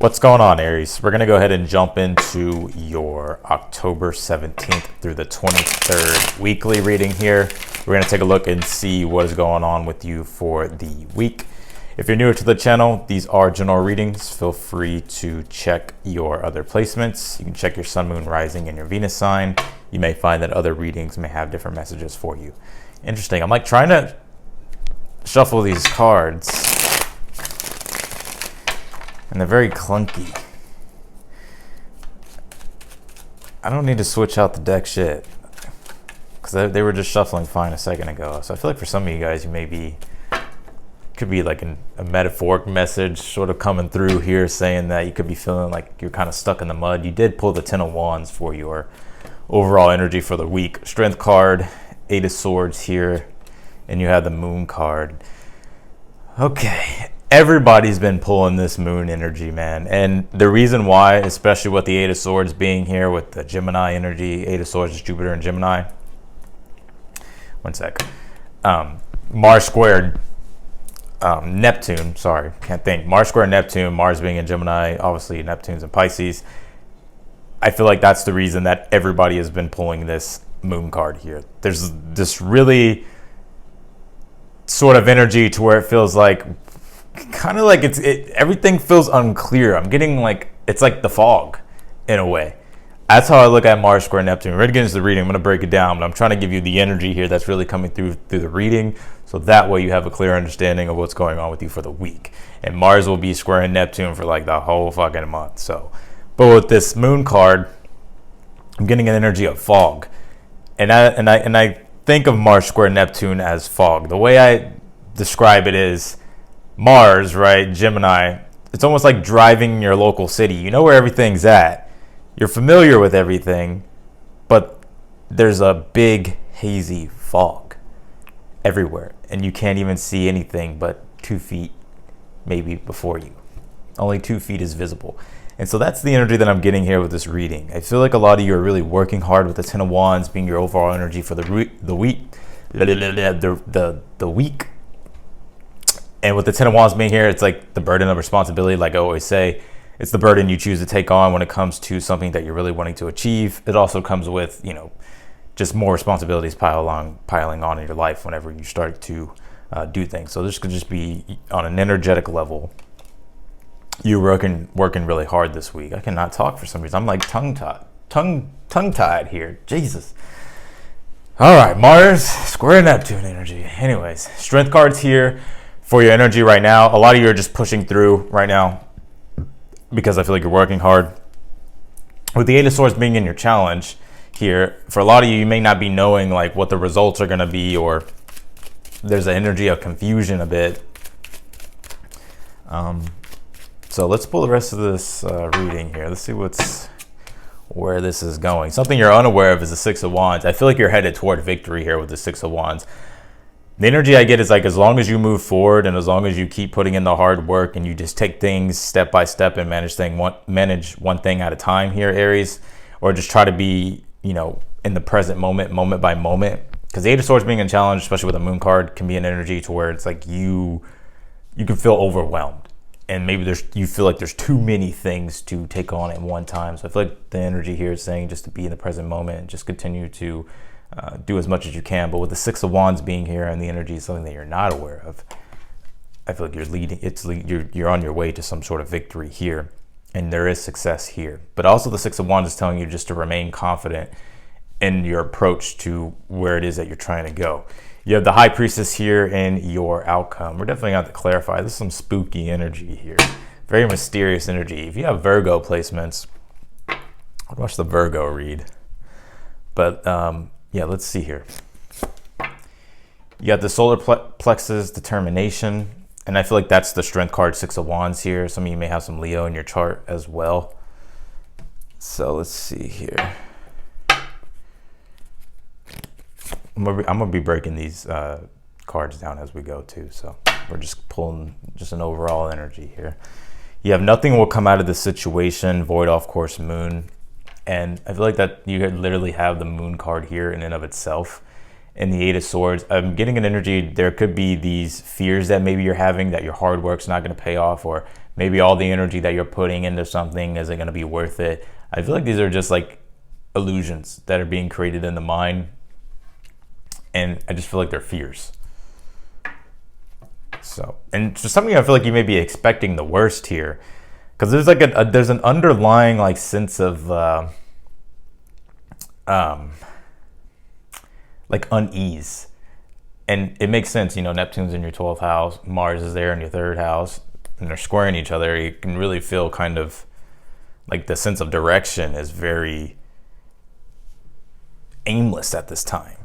What's going on, Aries? We're going to go ahead and jump into your October 17th through the 23rd weekly reading here. We're going to take a look and see what is going on with you for the week. If you're newer to the channel, these are general readings. Feel free to check your other placements. You can check your sun, moon, rising, and your Venus sign. You may find that other readings may have different messages for you. Interesting. I'm like trying to shuffle these cards, and they're very clunky. I don't need to switch out the deck shit, because they were just shuffling fine a second ago. So I feel like for some of you guys, could be like a metaphoric message sort of coming through here, saying that you could be feeling like you're kind of stuck in the mud. You did pull the 10 of Wands for your overall energy for the week. Strength card, 8 of Swords here, and you have the Moon card. Okay. Everybody's been pulling this moon energy, man. And the reason why, especially with the 8 of Swords being here with the Gemini energy, 8 of Swords is Jupiter and Gemini. One sec. Mars squared Neptune. Sorry, can't think. Mars squared Neptune, Mars being in Gemini, obviously Neptune's in Pisces. I feel like that's the reason that everybody has been pulling this moon card here. There's this really sort of energy to where it feels like, kind of like everything feels unclear. I'm getting like, it's like the fog in a way. That's how I look at Mars square Neptune. We're going to get into the reading. I'm going to break it down, but I'm trying to give you the energy here that's really coming through the reading, so that way you have a clear understanding of what's going on with you for the week. And Mars will be squaring Neptune for like the whole fucking month. So, but with this moon card, I'm getting an energy of fog, and I think of Mars square Neptune as fog. The way I describe it is, Mars, right, Gemini, it's almost like driving your local city. You know where everything's at. You're familiar with everything, but there's a big hazy fog everywhere, and you can't even see anything but 2 feet maybe before you. Only 2 feet is visible. And so that's the energy that I'm getting here with this reading. I feel like a lot of you are really working hard with the 10 of Wands being your overall energy for the week. The week. And with the 10 of Wands being here, it's like the burden of responsibility. Like I always say, it's the burden you choose to take on when it comes to something that you're really wanting to achieve. It also comes with, just more responsibilities piling on in your life whenever you start to do things. So this could just be on an energetic level. You're working really hard this week. I cannot talk for some reason. I'm like tongue-tied here. Jesus. All right, Mars square Neptune energy. Anyways, strength cards here for your energy right now. A lot of you are just pushing through right now because I feel like you're working hard. With the 8 of Swords being in your challenge here, for a lot of you, you may not be knowing like what the results are going to be, or there's an energy of confusion a bit. So let's pull the rest of this reading here. Let's see where this is going. Something you're unaware of is the 6 of Wands. I feel like you're headed toward victory here with the 6 of Wands. The energy I get is like, as long as you move forward and as long as you keep putting in the hard work and you just take things step by step and manage one thing at a time here, Aries, or just try to be, in the present moment by moment. Because the 8 of Swords being in challenge, especially with a moon card, can be an energy to where it's like you can feel overwhelmed. And maybe you feel like there's too many things to take on at one time. So I feel like the energy here is saying just to be in the present moment and just continue to do as much as you can. But with the 6 of Wands being here and the energy is something that you're not aware of, I feel like you're on your way to some sort of victory here, and there is success here. But also the 6 of Wands is telling you just to remain confident in your approach to where it is that you're trying to go. You have the High Priestess here in your outcome. We're definitely going to have to clarify. This is some spooky energy here. Very mysterious energy. If you have Virgo placements, I'll watch the Virgo read. But yeah, let's see here. You got the solar plexus, determination, and I feel like that's the strength card, 6 of Wands here. Some of you may have some Leo in your chart as well. So let's see here. I'm gonna be breaking these cards down as we go too. So we're just pulling just an overall energy here. You have nothing will come out of the situation, void off course moon. And I feel like that you literally have the moon card here in and of itself. and the Eight of Swords. I'm getting an energy, there could be these fears that maybe you're having that your hard work's not going to pay off, or maybe all the energy that you're putting into something isn't going to be worth it. I feel like these are just like illusions that are being created in the mind, and I just feel like they're fears. So, and for some of you, I feel like you may be expecting the worst here, because there's like there's an underlying like sense of like unease, and it makes sense. You know, Neptune's in your 12th house, Mars is there in your 3rd house, and they're squaring each other. You can really feel kind of like the sense of direction is very aimless at this time.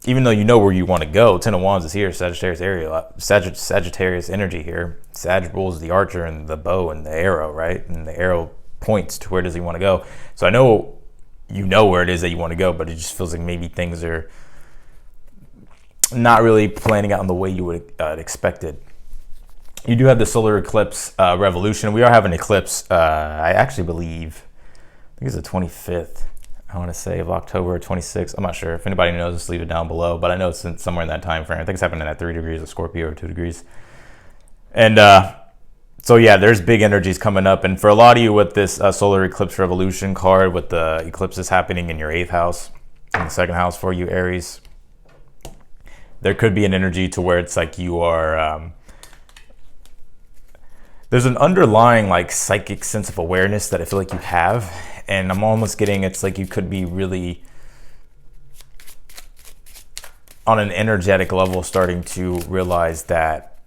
Even though you know where you want to go, 10 of Wands is here, Sagittarius area, Sagittarius energy here. Sag rules the archer and the bow and the arrow, right? And the arrow points to where does he want to go. So I know you know where it is that you want to go, but it just feels like maybe things are not really planning out in the way you would expected. You do have the solar eclipse revolution. We are having an eclipse, I actually believe, I think it's the 25th. I want to say of October 26th. I'm not sure. If anybody knows, just leave it down below. But I know it's somewhere in that time frame. I think it's happening at 3 degrees of Scorpio or 2 degrees. And so yeah, there's big energies coming up. And for a lot of you with this solar eclipse revolution card, with the eclipses happening in your 8th house, in the 2nd house for you, Aries, there could be an energy to where it's like you are... there's an underlying like psychic sense of awareness that I feel like you have. And I'm almost getting, it's like you could be really on an energetic level starting to realize that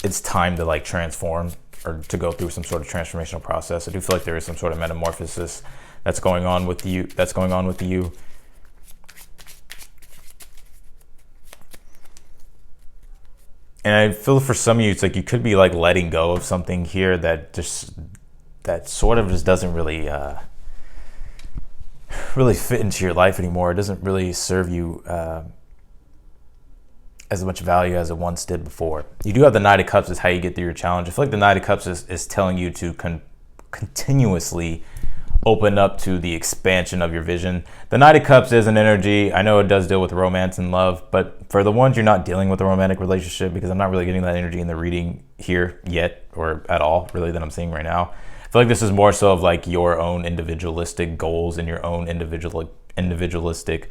it's time to like transform or to go through some sort of transformational process. I do feel like there is some sort of metamorphosis that's going on with you. And I feel for some of you, it's like you could be like letting go of something here that sort of just doesn't really fit into your life anymore. It doesn't really serve you as much value as it once did before. You do have the Knight of Cups is how you get through your challenge. I feel like the Knight of Cups is telling you to continuously open up to the expansion of your vision. The Knight of Cups is an energy. I know it does deal with romance and love, but for the ones you're not dealing with a romantic relationship, because I'm not really getting that energy in the reading here yet, or at all, really, that I'm seeing right now. I feel like this is more so of like your own individualistic goals and your own individualistic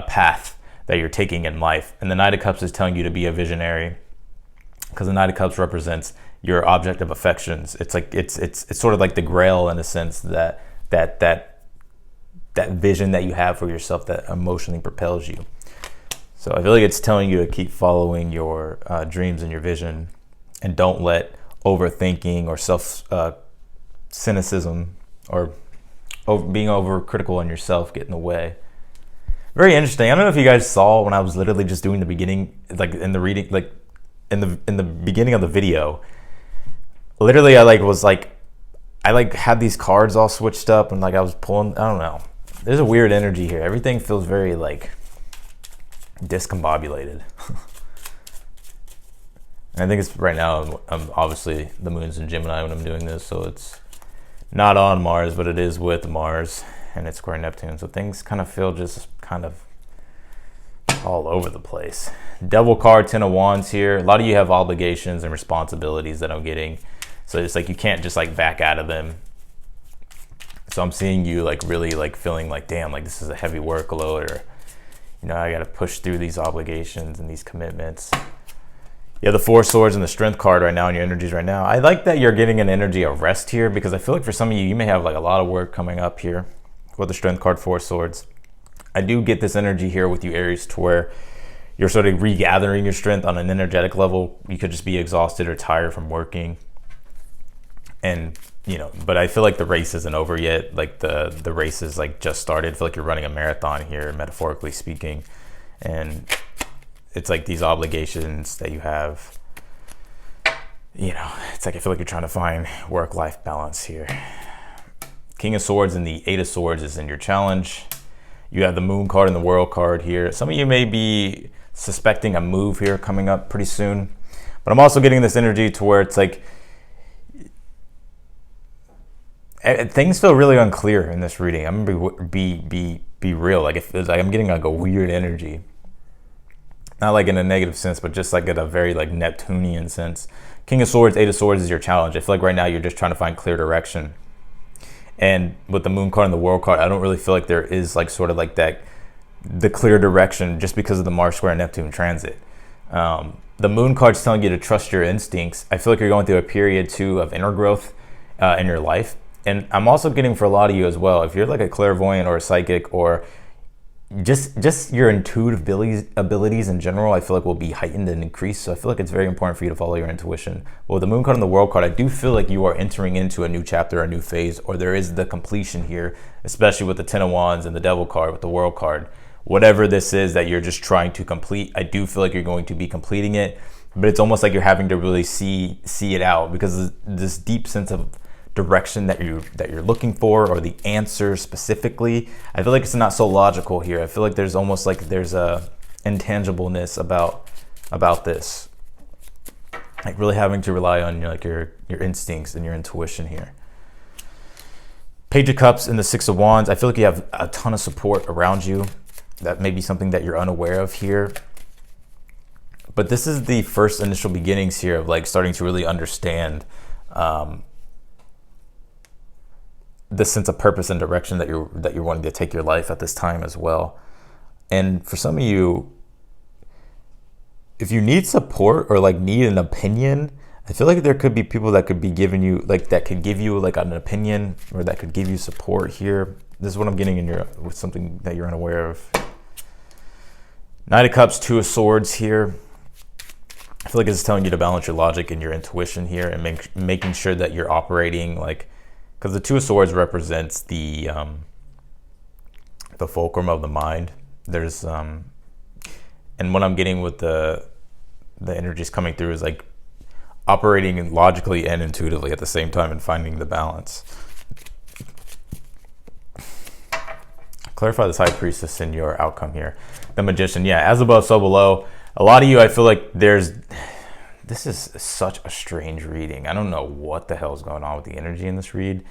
path that you're taking in life. And the Knight of Cups is telling you to be a visionary, because the Knight of Cups represents your object of affections. It's like it's sort of like the Grail in a sense, that vision that you have for yourself that emotionally propels you. So I feel like it's telling you to keep following your dreams and your vision, and don't let overthinking or cynicism or being overcritical on yourself get in the way. Very interesting. I don't know if you guys saw when I was literally just doing the beginning, like in the reading, like in the beginning of the video, literally I had these cards all switched up, and like I was pulling, I don't know. There's a weird energy here. Everything feels very like discombobulated. And I think it's right now, I'm obviously the moon's in Gemini when I'm doing this, so it's not on Mars, but it is with Mars, and it's square Neptune. So things kind of feel just kind of all over the place. Devil card, 10 of Wands here. A lot of you have obligations and responsibilities that I'm getting. So it's like you can't just like back out of them. So I'm seeing you like really like feeling like, damn, like this is a heavy workload, or, you know, I got to push through these obligations and these commitments. You have the Four Swords and the Strength card right now in your energies right now. I like that you're getting an energy of rest here, because I feel like for some of you, you may have like a lot of work coming up here with the Strength card, Four Swords. I do get this energy here with you, Aries, to where you're sort of regathering your strength on an energetic level. You could just be exhausted or tired from working. And, you know, but I feel like the race isn't over yet. Like the race is like just started. I feel like you're running a marathon here, metaphorically speaking. And it's like these obligations that you have, you know, it's like I feel like you're trying to find work-life balance here. King of Swords and the Eight of Swords is in your challenge. You have the Moon card and the World card here. Some of you may be suspecting a move here coming up pretty soon. But I'm also getting this energy to where it's like things feel really unclear in this reading. I'm gonna be be real. Like it's like I'm getting like a weird energy, not like in a negative sense, but just like in a very like Neptunian sense. King of Swords, Eight of Swords is your challenge. I feel like right now you're just trying to find clear direction. And with the Moon card and the World card, I don't really feel like there is like sort of like that, the clear direction, just because of the Mars square Neptune transit. The Moon card's telling you to trust your instincts. I feel like you're going through a period too of inner growth in your life. And I'm also getting for a lot of you as well, if you're like a clairvoyant or a psychic, or just your intuitive abilities in general, I feel like will be heightened and increased. So I feel like it's very important for you to follow your intuition. But with the Moon card and the World card, I do feel like you are entering into a new chapter, a new phase, or there is the completion here, especially with the Ten of Wands and the Devil card with the World card. Whatever this is that you're just trying to complete, I do feel like you're going to be completing it, but it's almost like you're having to really see it out, because this deep sense of direction that you're looking for, or the answer specifically, I feel like it's not so logical here. I feel like there's almost like there's a intangibleness about this, like really having to rely on your instincts and your intuition here. Page of Cups and the Six of Wands, I feel like you have a ton of support around you. That may be something that you're unaware of here. But this is the first initial beginnings here of like starting to really understand the sense of purpose and direction that you're wanting to take your life at this time as well. And for some of you, if you need support or like need an opinion, I feel like there could be people that could be giving you like, that could give you like an opinion, or that could give you support here. This is what I'm getting with something that you're unaware of. Knight of Cups, Two of Swords here. I feel like it's telling you to balance your logic and your intuition here, and making sure that you're operating like, because the Two of Swords represents the fulcrum of the mind. There's and what I'm getting with the energies coming through is like operating logically and intuitively at the same time, and finding the balance. Clarify this High Priestess in your outcome here. The Magician, yeah, as above, so below. A lot of you, I feel like this is such a strange reading. I don't know what the hell is going on with the energy in this read.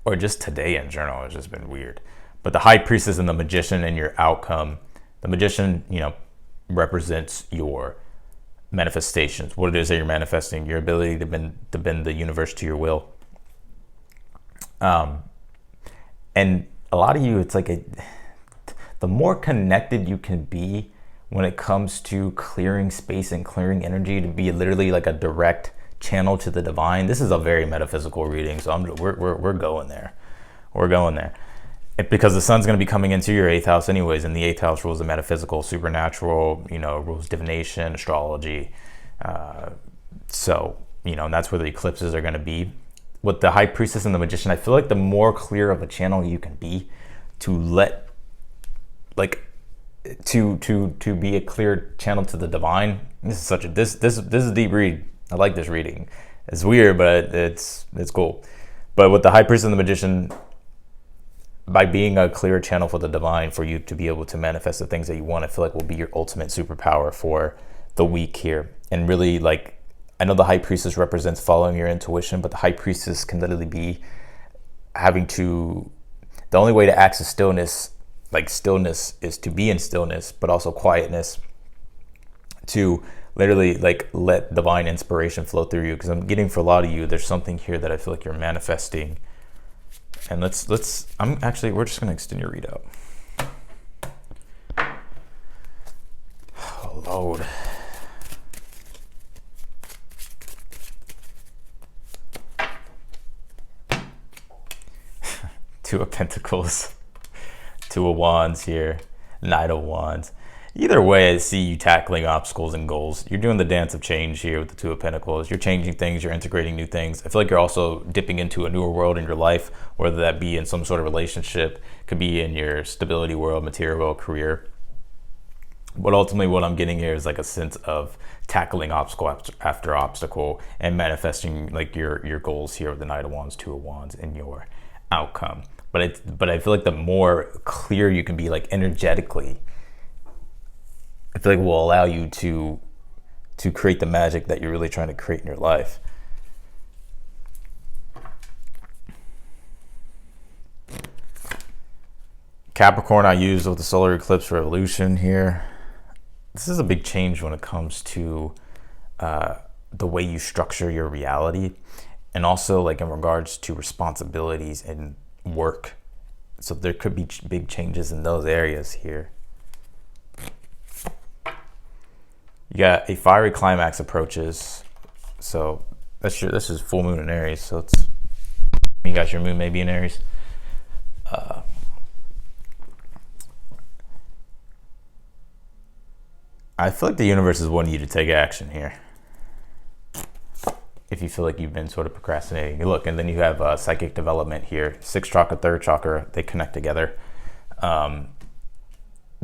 Or just today in general, it's just been weird. But the High Priestess and the Magician in your outcome. The Magician, represents your manifestations, what it is that you're manifesting, your ability to bend the universe to your will. And a lot of you, it's like the more connected you can be when it comes to clearing space and clearing energy, to be literally like a direct channel to the divine. This is a very metaphysical reading, so we're going there. We're going there. Because the sun's going to be coming into your 8th house anyways, and the 8th house rules the metaphysical, supernatural, rules divination, astrology. So, and that's where the eclipses are going to be. With the High Priestess and the Magician, I feel like the more clear of a channel you can be to let, like, to be a clear channel to the divine. This is a deep read. I like this reading. It's weird, but it's cool. But with the High Priestess and the Magician, by being a clear channel for the divine, for you to be able to manifest the things that you want, I feel like will be your ultimate superpower for the week here. And really, like, I know the High Priestess represents following your intuition, but the High Priestess can literally be the only way to access stillness, like stillness, is to be in stillness, but also quietness, to literally like let divine inspiration flow through you. Because I'm getting for a lot of you, there's something here that I feel like you're manifesting. And we're just gonna extend your readout. Oh Lord. Two of Pentacles, Two of Wands here, Knight of Wands. Either way, I see you tackling obstacles and goals. You're doing the dance of change here with the Two of Pentacles. You're changing things, you're integrating new things. I feel like you're also dipping into a newer world in your life, whether that be in some sort of relationship, could be in your stability world, material world, career. But ultimately what I'm getting here is like a sense of tackling obstacle after obstacle and manifesting like your goals here with the Knight of Wands, Two of Wands in your outcome. But I feel like the more clear you can be, like energetically, I feel like will allow you to create the magic that you're really trying to create in your life. Capricorn I used with the solar eclipse revolution here. This is a big change when it comes to the way you structure your reality, and also like in regards to responsibilities and work. So there could be big changes in those areas here. You got a fiery climax approaches. So this is full moon in Aries. So it's, you got your moon maybe in Aries. I feel like the universe is wanting you to take action here. If you feel like you've been sort of procrastinating. Look, and then you have psychic development here. 6th chakra, 3rd chakra, they connect together.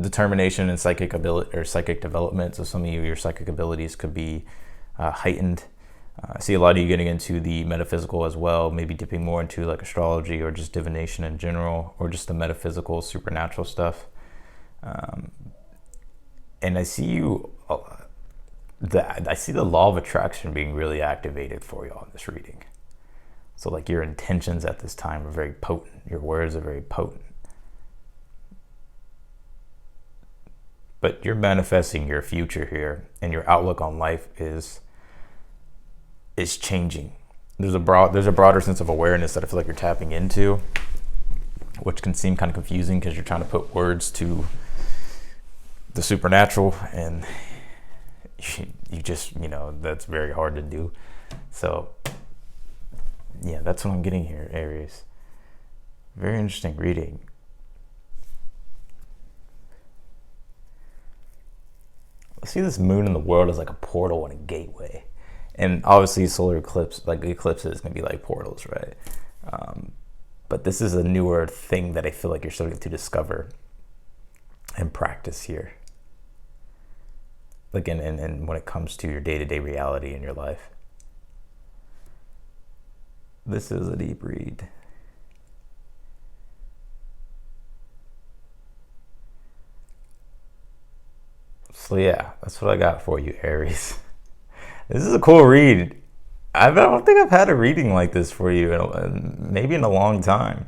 Determination and psychic ability or psychic development. So some of you, your psychic abilities could be heightened. I see a lot of you getting into the metaphysical as well, maybe dipping more into like astrology or just divination in general, or just the metaphysical, supernatural stuff. And I see you, I see the law of attraction being really activated for you on this reading. So like your intentions at this time are very potent. Your words are very potent. But you're manifesting your future here, and your outlook on life is changing. There's a broader sense of awareness that I feel like you're tapping into, which can seem kind of confusing because you're trying to put words to the supernatural, and you just, that's very hard to do. So yeah, that's what I'm getting here, Aries. Very interesting reading. I see this moon in the world as like a portal and a gateway. And obviously solar eclipse, like eclipses can be like portals, right? But this is a newer thing that I feel like you're starting to discover and practice here. Like and when it comes to your day-to-day reality in your life. This is a deep read. So yeah, that's what I got for you, Aries. This is a cool read. I don't think I've had a reading like this for you maybe in a long time.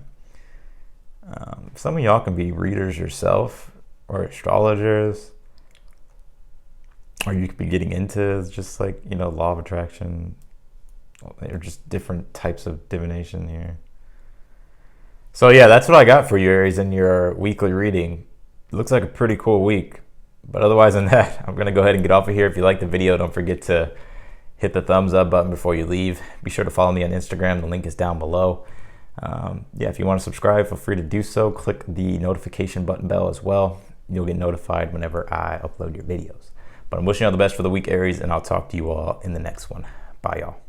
Some of y'all can be readers yourself or astrologers, or you could be getting into just like, law of attraction, or just different types of divination here. So yeah, that's what I got for you, Aries, in your weekly reading. It looks like a pretty cool week. But otherwise than that, I'm going to go ahead and get off of here. If you like the video, don't forget to hit the thumbs up button before you leave. Be sure to follow me on Instagram. The link is down below. If you want to subscribe, feel free to do so. Click the notification button bell as well. You'll get notified whenever I upload your videos. But I'm wishing you all the best for the week, Aries, and I'll talk to you all in the next one. Bye, y'all.